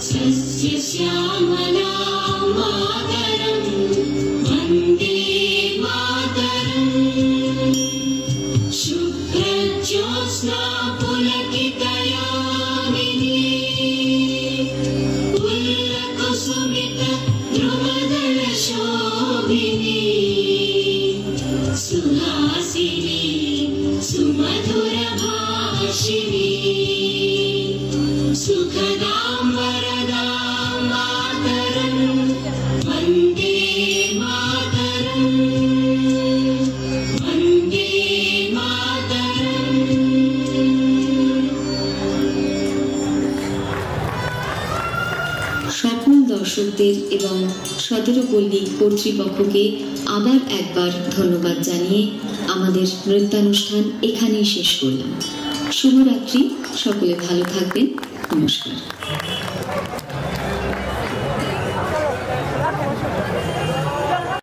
सस्यश्यामला मातरं वन्दे मातरं शुभ्रज्योत्स्ना पुलकितयामिनी पुल्लकुसुमित ध्रुवदलशोभिनी सुहासिनी सुमधुरभाषिणी सुखदां वरदां मातरं वन्दे मातरं वन्दे मातरं। সকল দর্শকদের এবং 17 পল্লী কর্তৃপক্ষকে আবার একবার ধন্যবাদ জানিয়ে আমাদের নৃত্যানুষ্ঠান এখানেই শেষ করলাম। শুভরাত্রি, সকলে ভালো থাকবেন। নমস্কার।